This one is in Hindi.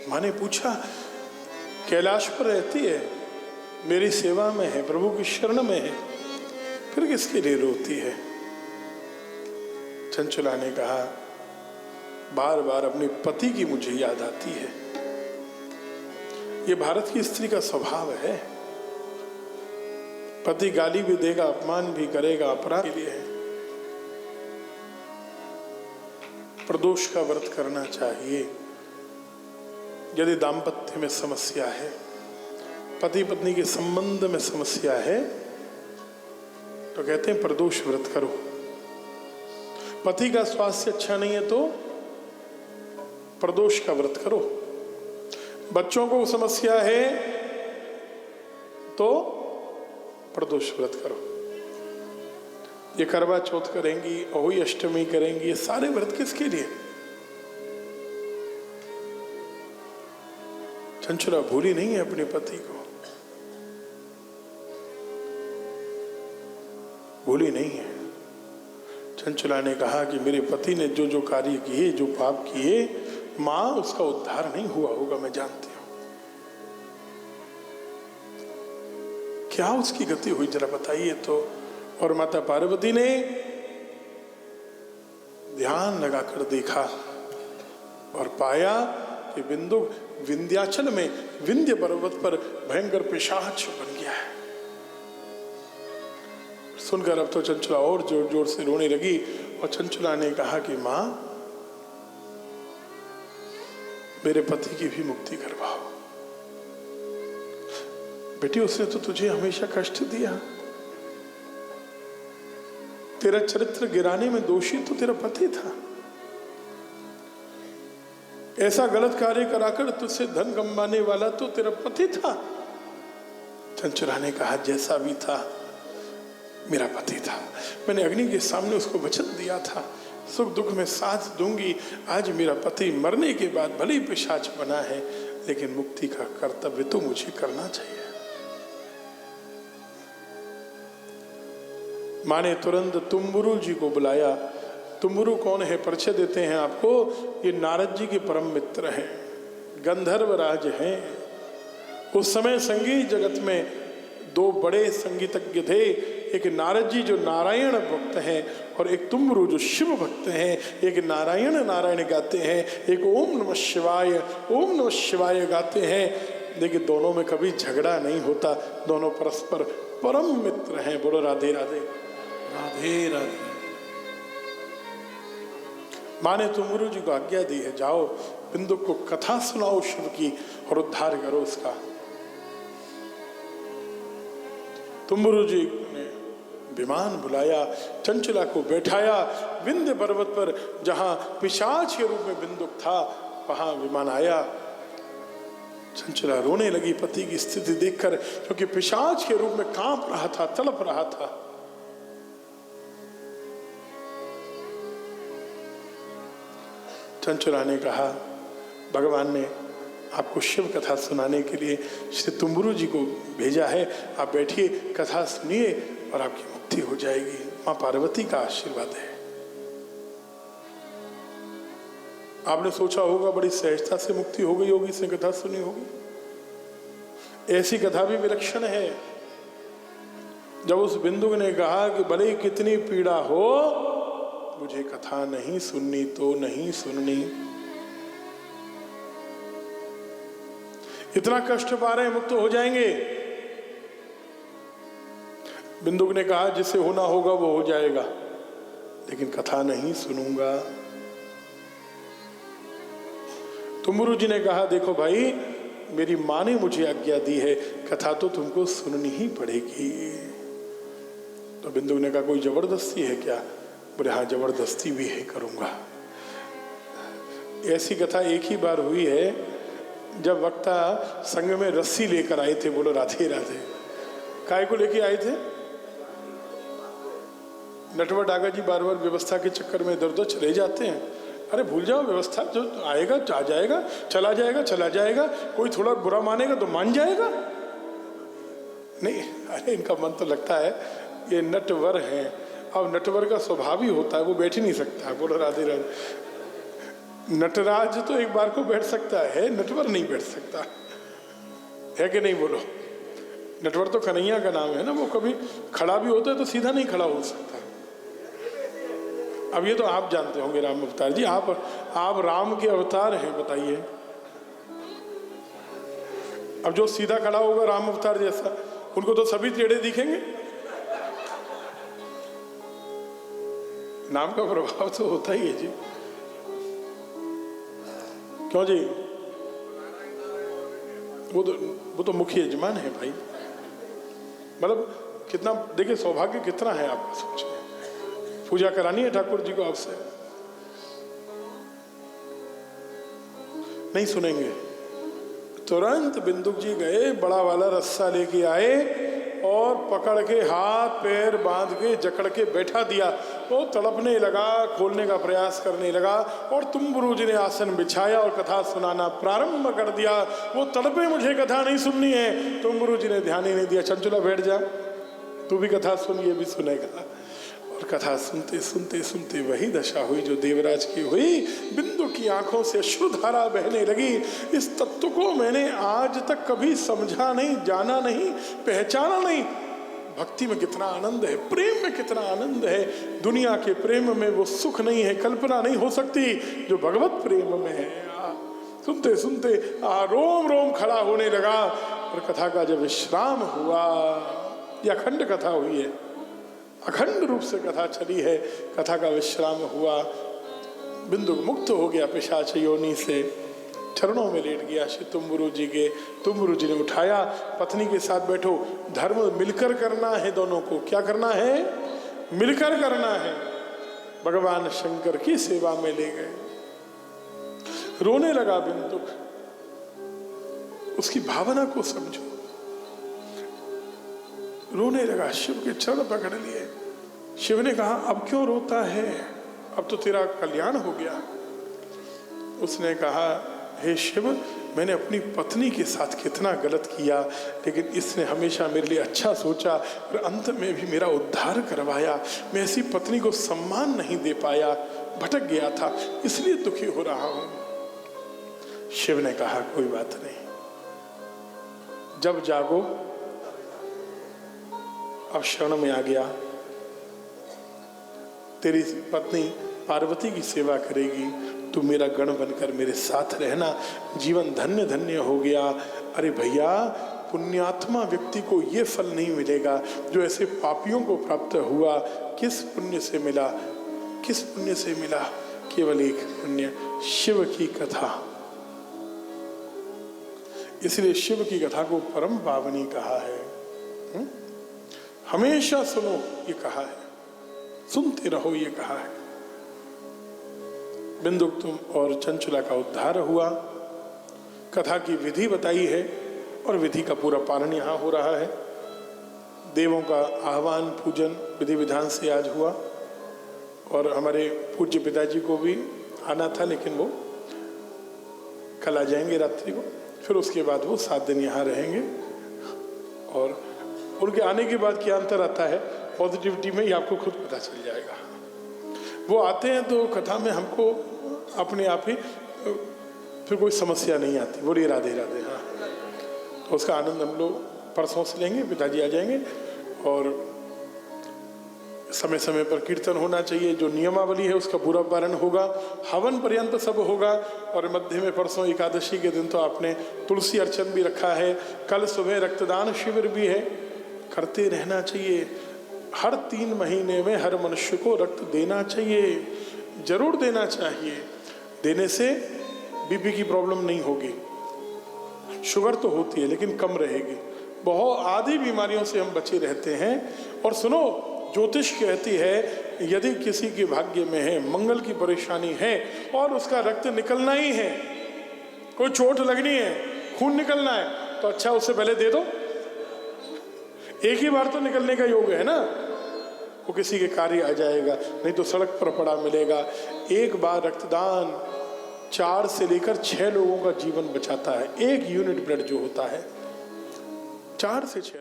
माँ ने पूछा, कैलाश पर रहती है, मेरी सेवा में है, प्रभु की शरण में है, फिर किसके लिए रोती है? चंचला ने कहा, बार बार अपने पति की मुझे याद आती है। ये भारत की स्त्री का स्वभाव है। पति गाली भी देगा, अपमान भी करेगा, अपराध के लिए है। प्रदोष का व्रत करना चाहिए। यदि दाम्पत्य में समस्या है, पति पत्नी के संबंध में समस्या है, तो कहते हैं प्रदोष व्रत करो। पति का स्वास्थ्य अच्छा नहीं है तो प्रदोष का व्रत करो। बच्चों को समस्या है तो प्रदोष व्रत करो। ये करवा चौथ करेंगी, अहोई अष्टमी करेंगी, ये सारे व्रत किसके लिए? चंचला भूली नहीं है अपने पति को, भूली नहीं है। चंचला ने कहा कि मेरे पति ने जो जो कार्य किए, जो पाप किए, मां उसका उद्धार नहीं हुआ होगा, मैं जानती हूं। क्या उसकी गति हुई जरा बताइए तो। और माता पार्वती ने ध्यान लगाकर देखा और पाया कि बिंदु विंध्याचल में, विंध्य पर्वत पर भयंकर पिशाच बन गया है। सुनकर अब तो चंचला और जोर जोर से रोने लगी और चंचला ने कहा कि मां, मेरे पति की भी मुक्ति करवाओ। बेटी, उसने तो तुझे हमेशा कष्ट दिया, तेरा चरित्र गिराने में दोषी तो तेरा पति था। ऐसा गलत कार्य कराकर तुझसे धन कमाने वाला तो तेरा पति था। चंचला ने कहा, जैसा भी था मेरा पति था। मैंने अग्नि के सामने उसको वचन दिया था, सुख दुख में साथ दूंगी। आज मेरा पति मरने के बाद भले ही पिशाच बना है, लेकिन मुक्ति का कर्तव्य तो मुझे करना चाहिए। माँ ने तुरंत तुम्बुरु जी को बुलाया। तुम्बुरु कौन है, परिचय देते हैं आपको। ये नारद जी के परम मित्र हैं, गंधर्व राज हैं। उस समय संगीत जगत में दो बड़े संगीतज्ञ थे, एक नारद जी जो नारायण भक्त हैं और एक तुम्बुरु जो शिव भक्त हैं। एक नारायण नारायण गाते हैं, एक ओम नमः शिवाय गाते हैं। लेकिन दोनों में कभी झगड़ा नहीं होता, दोनों परस्पर परम मित्र हैं। बोलो राधे राधे, राधे राधे। माँ ने तुम्बुरु जी को आज्ञा दी है, जाओ बिंदु को कथा सुनाओ शिव की और उद्धार करो उसका। तुम्बुरु जी ने विमान बुलाया, चंचला को बैठाया विंध्य पर्वत पर, जहां पिशाच के रूप में बिंदुक था, वहां विमान आया। चंचला रोने लगी पति की स्थिति देखकर, क्योंकि पिशाच के रूप में कांप रहा था, तड़प रहा था। चंचला ने कहा, भगवान ने आपको शिव कथा सुनाने के लिए श्री तुम्बुरु जी को भेजा है, आप बैठिए, कथा सुनिए और आपकी मुक्ति हो जाएगी। मां पार्वती का आशीर्वाद है। आपने सोचा होगा बड़ी सहजता से मुक्ति हो गई होगी, इसने कथा सुनी होगी। ऐसी कथा भी विलक्षण है। जब उस बिंदु ने कहा कि भले कितनी पीड़ा हो, मुझे कथा नहीं सुननी तो नहीं सुननी। इतना कष्ट पा रहे हैं, मुक्त हो जाएंगे। बिंदुक ने कहा, जिससे होना होगा वो हो जाएगा, लेकिन कथा नहीं सुनूंगा। तुम्बुरु जी ने कहा, देखो भाई, मेरी माँ ने मुझे आज्ञा दी है, कथा तो तुमको सुननी ही पड़ेगी। तो बिंदुक ने कहा, कोई जबरदस्ती है क्या? बोले, हाँ जबरदस्ती भी है, करूंगा। ऐसी कथा एक ही बार हुई है, जब वक्ता संग में रस्सी लेकर आए थे। बोलो राधे राधे। काय को लेके आए थे? नटवर डागा जी बार बार व्यवस्था के चक्कर में इधर उधर चले जाते हैं। अरे भूल जाओ, व्यवस्था जो आएगा आ जाएगा, चला जाएगा चला जाएगा। कोई थोड़ा बुरा मानेगा तो मान जाएगा नहीं। अरे इनका मन तो लगता है ये नटवर हैं। अब नटवर का स्वभाव ही होता है, वो बैठ ही नहीं सकता। बोलो राधे राधे। नटराज तो एक बार को बैठ सकता है, नटवर नहीं बैठ सकता है कि नहीं बोलो। नटवर तो कन्हैया का नाम है ना, वो कभी खड़ा भी होता है तो सीधा नहीं खड़ा हो सकता। अब ये तो आप जानते होंगे राम अवतार जी, आप राम के अवतार हैं, बताइए। अब जो सीधा खड़ा होगा राम अवतार जैसा, उनको तो सभी टेढ़े दिखेंगे। नाम का प्रभाव तो होता ही है जी, क्यों जी? वो तो मुख्य यजमान है भाई। मतलब कितना देखिए, सौभाग्य कितना है आपका, सोचिए। पूजा करानी है ठाकुर जी को आपसे, नहीं सुनेंगे। तुरंत बिंदुक जी गए, बड़ा वाला रस्सा लेके आए और पकड़ के हाथ पैर बांध के जकड़ के बैठा दिया। वो तड़पने लगा, खोलने का प्रयास करने लगा, और तुम्बुरु जी ने आसन बिछाया और कथा सुनाना प्रारंभ कर दिया। वो तड़पे, मुझे कथा नहीं सुननी है। तुम्बुरु जी ने ध्यान ही नहीं दिया, चंचुला बैठ जा, तू भी कथा सुन, ये भी सुनेगा। और कथा सुनते सुनते सुनते वही दशा हुई जो देवराज की हुई। बिंदु की आंखों से अश्रुधारा बहने लगी। इस तत्व को मैंने आज तक कभी समझा नहीं, जाना नहीं, पहचाना नहीं। भक्ति में कितना आनंद है, प्रेम में कितना आनंद है। दुनिया के प्रेम में वो सुख नहीं है, कल्पना नहीं हो सकती जो भगवत प्रेम में है। सुनते सुनते रोम रोम खड़ा होने लगा। और कथा का जब विश्राम हुआ, यह अखंड कथा हुई है, अखंड रूप से कथा चली है। कथा का विश्राम हुआ, बिंदु मुक्त हो गया पिशाच योनि से, चरणों में लेट गया श्री तुम्बुरु जी के। तुम्बुरु जी ने उठाया, पत्नी के साथ बैठो, धर्म मिलकर करना है दोनों को। क्या करना है? मिलकर करना है। भगवान शंकर की सेवा में ले गए। रोने लगा बिंदु, उसकी भावना को समझो। रोने लगा, शिव के चरण पकड़ लिए। शिव ने कहा, अब क्यों रोता है? अब तो तेरा कल्याण हो गया। उसने कहा, हे शिव, मैंने अपनी पत्नी के साथ कितना गलत किया, लेकिन इसने हमेशा मेरे लिए अच्छा सोचा और अंत में भी मेरा उद्धार करवाया। मैं ऐसी पत्नी को सम्मान नहीं दे पाया, भटक गया था, इसलिए दुखी हो रहा हूं। शिव ने कहा, कोई बात नहीं, जब जागो अब शरण में आ गया। तेरी पत्नी पार्वती की सेवा करेगी, तू मेरा गण बनकर मेरे साथ रहना, जीवन धन्य धन्य हो गया। अरे भैया, पुण्यात्मा व्यक्ति को ये फल नहीं मिलेगा जो ऐसे पापियों को प्राप्त हुआ। किस पुण्य से मिला? किस पुण्य से मिला? केवल एक पुण्य, शिव की कथा। इसलिए शिव की कथा को परम पावनी कहा है। हमेशा सुनो ये कहा है, सुनते रहो ये कहा है। बिंदुक तुम और चंचुला का उद्धार हुआ। कथा की विधि बताई है और विधि का पूरा पालन यहाँ हो रहा है। देवों का आह्वान पूजन विधि विधान से आज हुआ, और हमारे पूज्य पिताजी को भी आना था, लेकिन वो कल आ जाएंगे रात्रि को। फिर उसके बाद वो 7 दिन यहाँ रहेंगे। और उनके आने के बाद क्या अंतर आता है पॉजिटिविटी में, ये आपको खुद पता चल जाएगा। वो आते हैं तो कथा में हमको अपने आप ही फिर कोई समस्या नहीं आती। बोलिए राधे राधे। हाँ, तो उसका आनंद हम लोग परसों से लेंगे। पिताजी आ जाएंगे और समय समय पर कीर्तन होना चाहिए। जो नियमावली है उसका पूरा पालन होगा। हवन पर्यंत सब होगा। और मध्य में परसों एकादशी के दिन तो आपने तुलसी अर्चन भी रखा है। कल सुबह रक्तदान शिविर भी है, करते रहना चाहिए। हर 3 महीने में हर मनुष्य को रक्त देना चाहिए, जरूर देना चाहिए। देने से बीपी की प्रॉब्लम नहीं होगी, शुगर तो होती है लेकिन कम रहेगी। बहुत आदि बीमारियों से हम बचे रहते हैं। और सुनो, ज्योतिष कहती है यदि किसी के भाग्य में है, मंगल की परेशानी है और उसका रक्त निकलना ही है, कोई चोट लगनी है, खून निकलना है, तो अच्छा उससे पहले दे दो। एक ही बार तो निकलने का योग है ना, वो किसी के कार्य आ जाएगा, नहीं तो सड़क पर पड़ा मिलेगा। एक बार रक्तदान 4 से लेकर 6 लोगों का जीवन बचाता है। 1 यूनिट ब्लड जो होता है 4 से 6